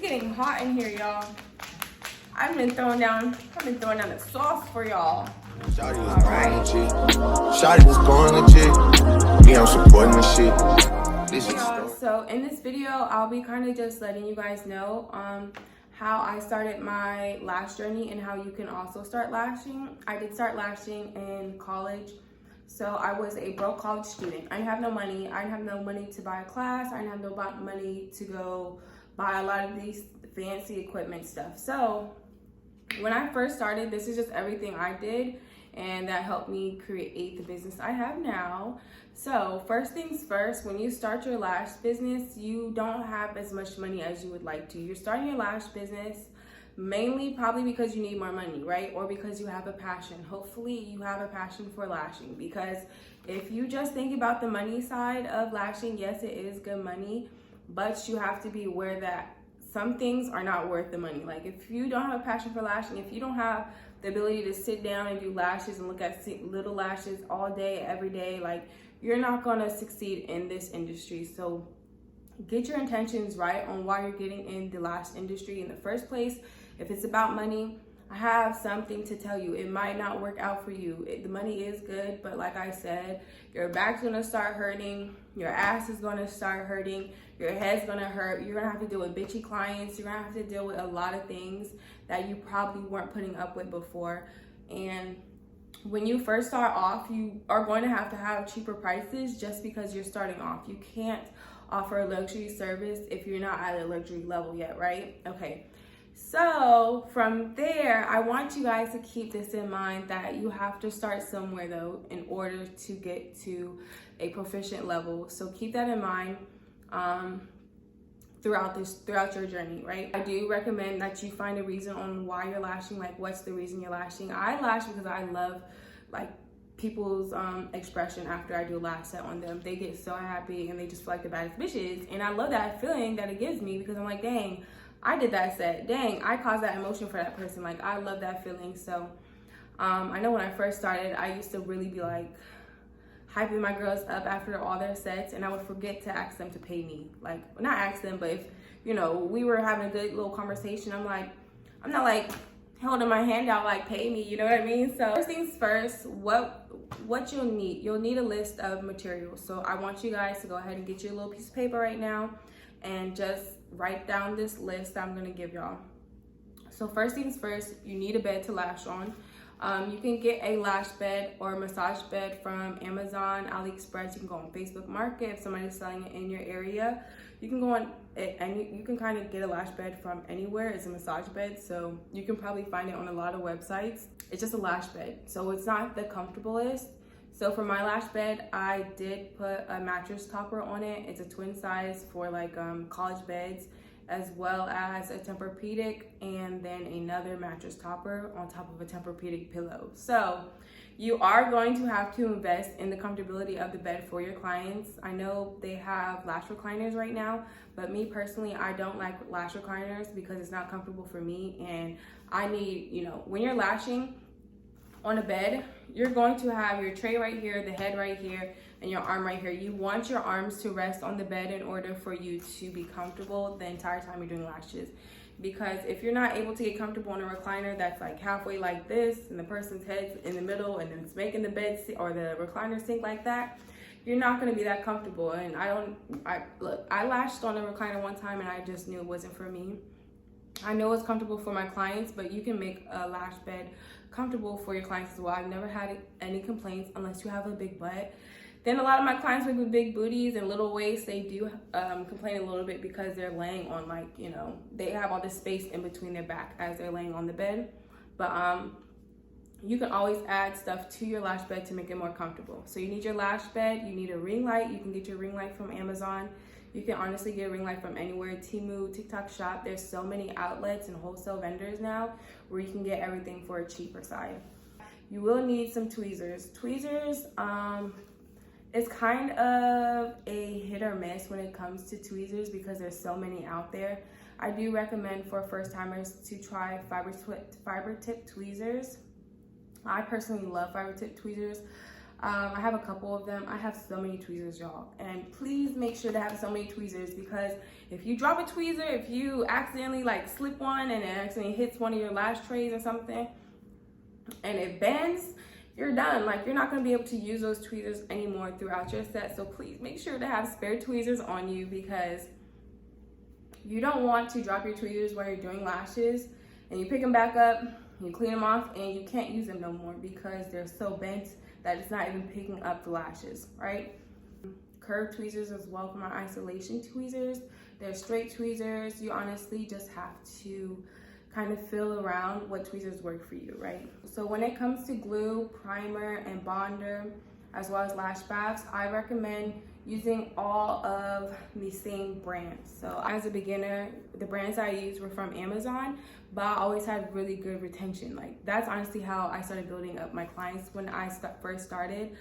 getting hot in here, y'all. I've been throwing down the sauce for y'all. Shawty was going legit. Shawty was going legit. Yeah, I'm supporting the shit. This is y'all, so in this video, I'll be kind of just letting you guys know how I started my lash journey and how you can also start lashing. I did start lashing in college. So I was a broke college student. I didn't have no money. I didn't have no money to buy a class. I didn't have no money to go buy a lot of these fancy equipment stuff. So when I first started, this is just everything I did, and that helped me create the business I have now. So first things first, when you start your lash business, you don't have as much money as you would like to. You're starting your lash business mainly probably because you need more money, right? Or because you have a passion. Hopefully you have a passion for lashing, because if you just think about the money side of lashing, yes, it is good money, but you have to be aware that some things are not worth the money. Like if you don't have a passion for lashing, if you don't have the ability to sit down and do lashes and look at little lashes all day, every day, like you're not gonna succeed in this industry. So get your intentions right on why you're getting in the lash industry in the first place. If it's about money, I have something to tell you. It might not work out for you. The money is good, but like I said, your back's gonna start hurting, your ass is gonna start hurting, your head's gonna hurt, you're gonna have to deal with bitchy clients, you're gonna have to deal with a lot of things that you probably weren't putting up with before. And when you first start off, you are going to have cheaper prices just because you're starting off. You can't offer a luxury service if you're not at a luxury level yet, right? Okay. So from there, I want you guys to keep this in mind, that you have to start somewhere though in order to get to a proficient level. So keep that in mind throughout your journey, right? I do recommend that you find a reason on why you're lashing. Like, what's the reason you're lashing? I lash because I love like people's expression after I do a lash set on them. They get so happy and they just feel like the baddest bitches, and I love that feeling that it gives me, because I'm like, dang, I did that set. Dang, I caused that emotion for that person. Like, I love that feeling. So I know when I first started, I used to really be like hyping my girls up after all their sets, and I would forget to ask them to pay me. Like, not ask them, but if, you know, we were having a good little conversation, I'm not like holding my hand out like, pay me, you know what I mean? So first things first, what you'll need a list of materials. So I want you guys to go ahead and get your little piece of paper right now and just write down this list that I'm gonna give y'all. So first things first, you need a bed to lash on. You can get a lash bed or a massage bed from Amazon, AliExpress. You can go on Facebook Market if somebody's selling it in your area. You can go on it, and you can kind of get a lash bed from anywhere. It's a massage bed, so you can probably find it on a lot of websites. It's just a lash bed, so it's not the comfortablest. So for my lash bed, I did put a mattress topper on it. It's a twin size for like college beds, as well as a Tempur-Pedic, and then another mattress topper on top of a Tempur-Pedic pillow. So you are going to have to invest in the comfortability of the bed for your clients. I know they have lash recliners right now, but me personally, I don't like lash recliners because it's not comfortable for me. And I need, you know, when you're lashing on a bed, you're going to have your tray right here, the head right here, and your arm right here. You want your arms to rest on the bed in order for you to be comfortable the entire time you're doing lashes. Because if you're not able to get comfortable in a recliner that's like halfway like this, and the person's head's in the middle, and then it's making the bed or the recliner sink like that, you're not gonna be that comfortable. And I lashed on a recliner one time and I just knew it wasn't for me. I know it's comfortable for my clients, but you can make a lash bed comfortable for your clients as well. I've never had any complaints unless you have a big butt. Then a lot of my clients with big booties and little waists, they do complain a little bit because they're laying on, like, you know, they have all this space in between their back as they're laying on the bed. But you can always add stuff to your lash bed to make it more comfortable. So you need your lash bed, you need a ring light. You can get your ring light from Amazon. You can honestly get a ring light from anywhere, Temu, TikTok Shop. There's so many outlets and wholesale vendors now where you can get everything for a cheaper side. You will need some tweezers. Tweezers, it's kind of a hit or miss when it comes to tweezers because there's so many out there. I do recommend for first timers to try fiber tip tweezers. I personally love fiber tip tweezers. I have a couple of them. I have so many tweezers, y'all. And please make sure to have so many tweezers, because if you drop a tweezer, if you accidentally like slip one and it accidentally hits one of your lash trays or something and it bends, you're done. Like, you're not gonna be able to use those tweezers anymore throughout your set. So please make sure to have spare tweezers on you, because you don't want to drop your tweezers while you're doing lashes and you pick them back up, you clean them off, and you can't use them no more because they're so bent that it's not even picking up the lashes, right? Curved tweezers as well for my isolation tweezers. They're straight tweezers. You honestly just have to kind of feel around what tweezers work for you, right? So when it comes to glue, primer, and bonder, as well as lash baths, I recommend using all of the same brands. So as a beginner, the brands I used were from Amazon, but I always had really good retention. Like, that's honestly how I started building up my clients when I first started.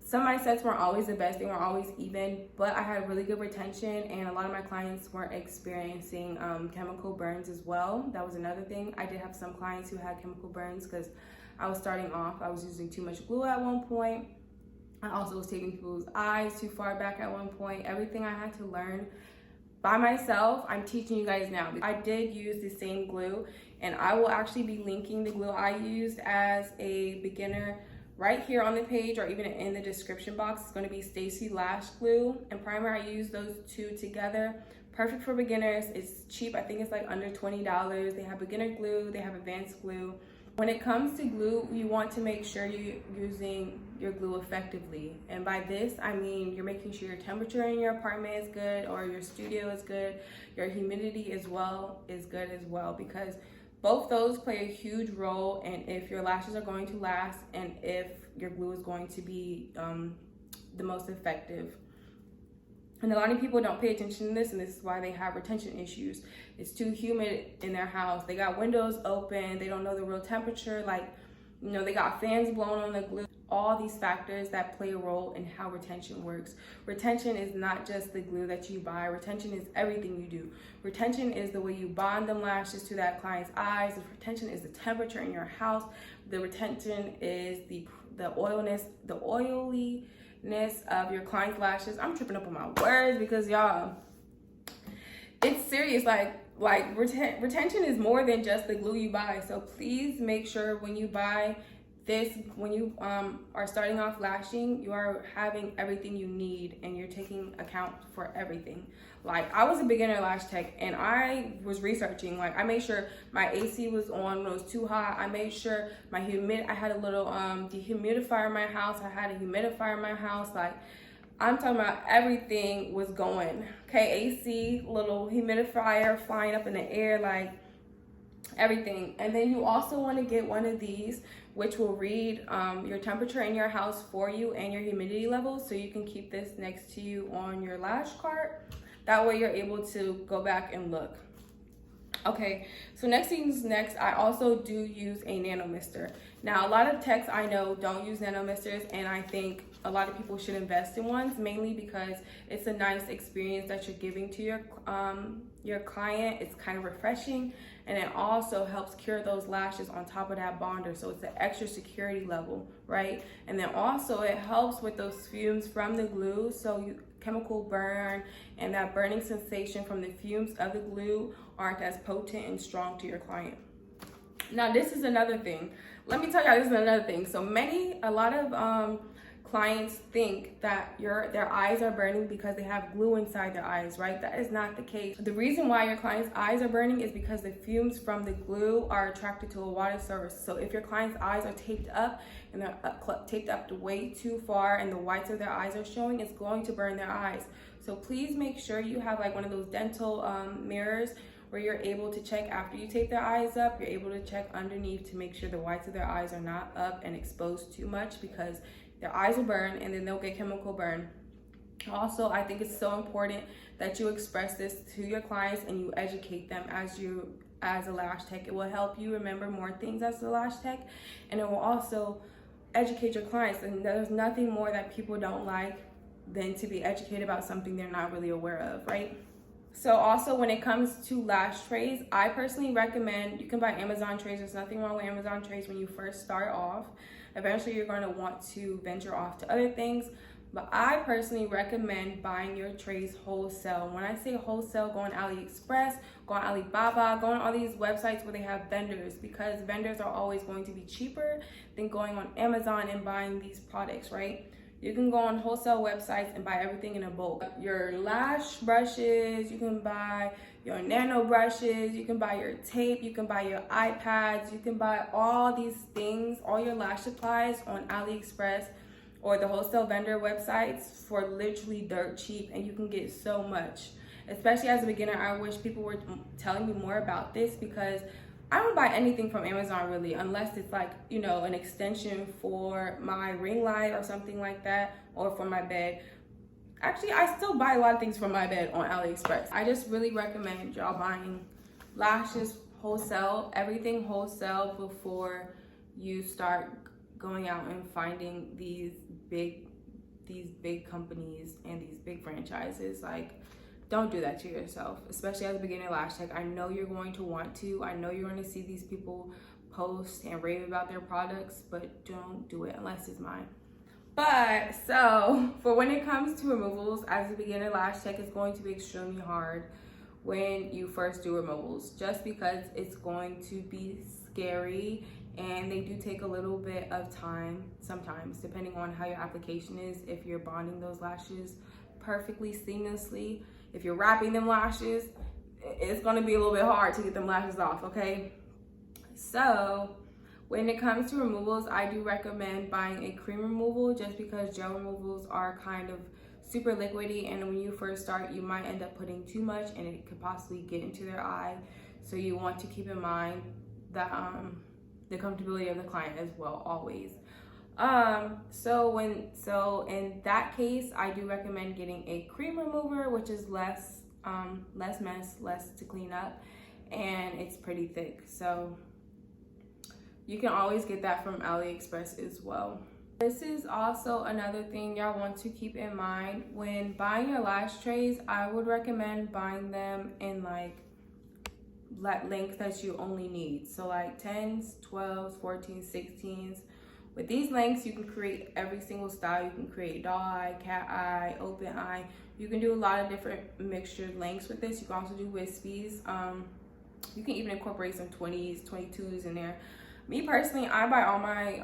Some of my sets weren't always the best, they weren't always even, but I had really good retention, and a lot of my clients weren't experiencing chemical burns as well. That was another thing. I did have some clients who had chemical burns because I was starting off. I was using too much glue at one point. I also was taking people's eyes too far back at one point. Everything I had to learn by myself, I'm teaching you guys now. I did use the same glue, and I will actually be linking the glue I used as a beginner right here on the page, or even in the description box. It's going to be Stacy Lash Glue and primer. I use those two together. Perfect for beginners. It's cheap. I think it's like under $20. They have beginner glue, they have advanced glue. When it comes to glue, you want to make sure you're using your glue effectively. And by this, I mean you're making sure your temperature in your apartment is good, or your studio is good, your humidity as well is good as well, because both those play a huge role in if your lashes are going to last and if your glue is going to be the most effective. And a lot of people don't pay attention to this, and this is why they have retention issues. It's too humid in their house. They got windows open. They don't know the real temperature. Like, you know, they got fans blowing on the glue. All these factors that play a role in how retention works. Retention is not just the glue that you buy. Retention is everything you do. Retention is the way you bond them lashes to that client's eyes. The retention is the temperature in your house. The retention is the oiliness of your client's lashes. I'm tripping up on my words because y'all, it's serious. Like retention is more than just the glue you buy. So please make sure when you buy this, when you are starting off lashing, you are having everything you need and you're taking account for everything. Like, I was a beginner lash tech and I was researching. Like, I made sure my AC was on when it was too hot. I made sure I had a little dehumidifier in my house. I had a humidifier in my house. Like, I'm talking about everything was going. Okay, AC, little humidifier flying up in the air, like everything. And then you also want to get one of these, which will read your temperature in your house for you and your humidity levels, so you can keep this next to you on your lash cart. That way you're able to go back and look. Okay, so next, I also do use a nano mister. Now, a lot of techs I know don't use nano misters, and I think a lot of people should invest in ones, mainly because it's a nice experience that you're giving to your client. It's kind of refreshing, and it also helps cure those lashes on top of that bonder, so it's an extra security level, right? And then also it helps with those fumes from the glue, so chemical burn and that burning sensation from the fumes of the glue aren't as potent and strong to your client. Now, this is another thing. Let me tell y'all, this is another thing. So a lot of clients think that their eyes are burning because they have glue inside their eyes, right? That is not the case. The reason why your client's eyes are burning is because the fumes from the glue are attracted to a water source. So if your client's eyes are taped up and they're taped up way too far and the whites of their eyes are showing, it's going to burn their eyes. So please make sure you have like one of those dental mirrors where you're able to check after you tape their eyes up. You're able to check underneath to make sure the whites of their eyes are not up and exposed too much, because their eyes will burn and then they'll get chemical burn. Also, I think it's so important that you express this to your clients and you educate them as a lash tech. It will help you remember more things as a lash tech, and it will also educate your clients. And there's nothing more that people don't like than to be educated about something they're not really aware of, right? So also when it comes to lash trays, I personally recommend, you can buy Amazon trays. There's nothing wrong with Amazon trays when you first start off. Eventually you're going to want to venture off to other things. But I personally recommend buying your trays wholesale. When I say wholesale, go on AliExpress, go on Alibaba, go on all these websites where they have vendors, because vendors are always going to be cheaper than going on Amazon and buying these products, right? You can go on wholesale websites and buy everything in a bulk. Your lash brushes, you can buy your nano brushes, you can buy your tape, you can buy your iPads, you can buy all these things, all your lash supplies on AliExpress or the wholesale vendor websites for literally dirt cheap, and you can get so much. Especially as a beginner, I wish people were telling me more about this, because I don't buy anything from Amazon really, unless it's like, you know, an extension for my ring light or something like that, or for my bed. Actually, I still buy a lot of things for my bed on AliExpress. I just really recommend y'all buying lashes wholesale, everything wholesale, before you start going out and finding these big companies and these big franchises. Like, don't do that to yourself, especially as a beginner lash tech. I know you're going to want to. I know you're going to see these people post and rave about their products, but don't do it unless it's mine. But so for when it comes to removals, as a beginner lash tech, it's going to be extremely hard when you first do removals, just because it's going to be scary and they do take a little bit of time sometimes, depending on how your application is. If you're bonding those lashes perfectly seamlessly, if you're wrapping them lashes, it's going to be a little bit hard to get them lashes off, okay? So when it comes to removals, I do recommend buying a cream removal, just because gel removals are kind of super liquidy, and when you first start, you might end up putting too much and it could possibly get into their eye. So you want to keep in mind that the comfortability of the client as well, always. So in that case, I do recommend getting a cream remover, which is less mess, less to clean up, and it's pretty thick. So you can always get that from AliExpress as well. This is also another thing y'all want to keep in mind when buying your lash trays. I would recommend buying them in like lengths that you only need. So like 10s, 12s, 14s, 16s. With these lengths, you can create every single style. You can create doll eye, cat eye, open eye. You can do a lot of different mixtured lengths with this. You can also do wispies. You can even incorporate some 20s, 22s in there. Me personally, I buy all my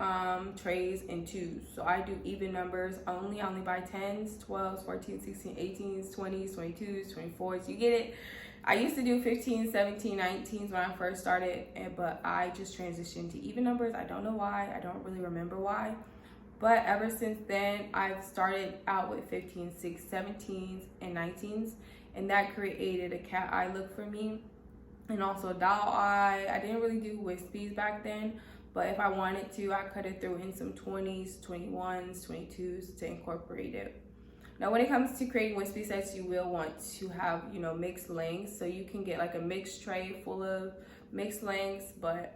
trays in 2s. So I do even numbers only. I only buy 10s, 12s, 14s, 16s, 18s, 20s, 22s, 24s. You get it? I used to do 15s, 17s, 19s when I first started, but I just transitioned to even numbers. I don't know why. I don't really remember why. But ever since then, I've started out with 15s, 16s, 17s, and 19s. And that created a cat eye look for me. And also doll eye. I didn't really do wispies back then, but if I wanted to, I could have threw in some 20s, 21s, 22s to incorporate it. Now, when it comes to creating wispy sets, you will want to have, you know, mixed lengths. So you can get like a mixed tray full of mixed lengths, but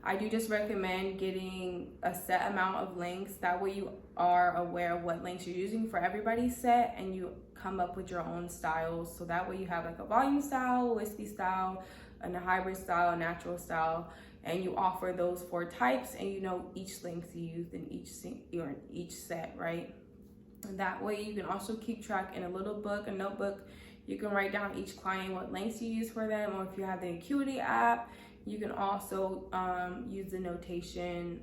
I do just recommend getting a set amount of lengths. That way you are aware of what lengths you're using for everybody's set, and you come up with your own styles. So that way you have like a volume style, wispy style, and a hybrid style, a natural style, and you offer those 4 types, and you know each length you used in each set, right? And that way you can also keep track in a little book, a notebook. You can write down each client what lengths you use for them, or if you have the Acuity app, you can also use the notation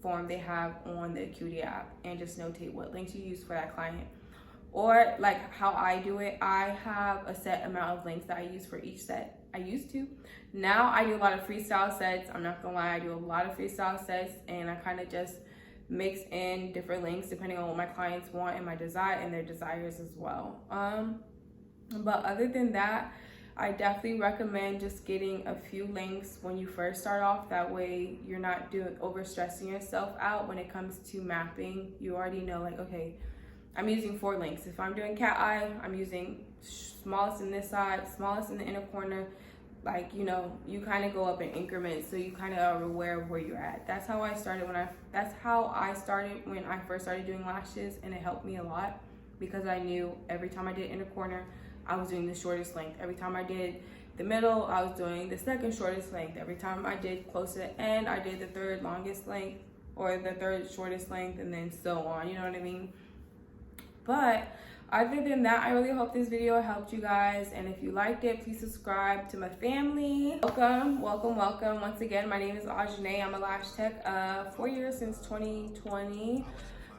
form they have on the Acuity app and just notate what lengths you use for that client. Or like how I do it, I have a set amount of lengths that I use for each set. I used to. Now I do a lot of freestyle sets. I'm not gonna lie, I do a lot of freestyle sets, and I kind of just mix in different lengths depending on what my clients want and my desire and their desires as well. But other than that, I definitely recommend just getting a few lengths when you first start off. That way you're not overstressing yourself out when it comes to mapping. You already know, like, okay, I'm using 4 lengths. If I'm doing cat eye, I'm using smallest in this side, smallest in the inner corner. Like, you know, you kind of go up in increments, so you kind of are aware of where you're at. That's how I started when I first started doing lashes, and it helped me a lot because I knew every time I did inner corner, I was doing the shortest length. Every time I did the middle, I was doing the second shortest length. Every time I did close to the end, I did the third longest length or the third shortest length, and then so on, you know what I mean? But other than that, I really hope this video helped you guys, and if you liked it, please subscribe to my family. Welcome, welcome, welcome. Once again, my name is Ajane. I'm a lash tech, 4 years since 2020.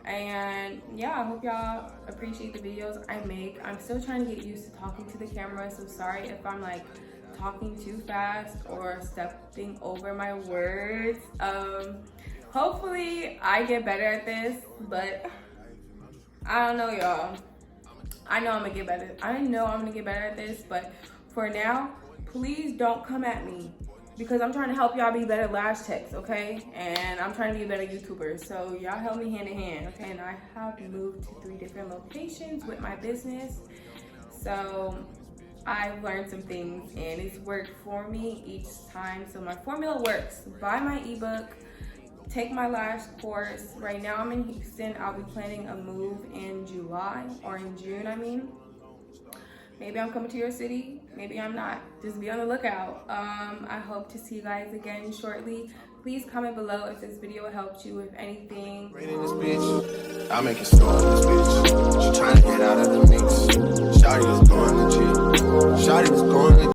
And yeah, I hope y'all appreciate the videos I make. I'm still trying to get used to talking to the camera, so sorry if I'm like talking too fast or stepping over my words. Hopefully I get better at this, but I don't know, y'all. I know I'm gonna get better. I know I'm gonna get better at this, but for now, please don't come at me, because I'm trying to help y'all be better lash techs, okay? And I'm trying to be a better YouTuber, so y'all help me hand in hand, okay? And I have moved to 3 different locations with my business, so I've learned some things and it's worked for me each time. So my formula works. Buy my ebook, take my lash course. Right now I'm in Houston. I'll be planning a move in July, or in June, I mean. Maybe I'm coming to your city, maybe I'm not. Just be on the lookout. I hope to see you guys again shortly. Please comment below if this video helped you with anything. Right in this bitch, I'll make it snow in this bitch. She trying to get out of the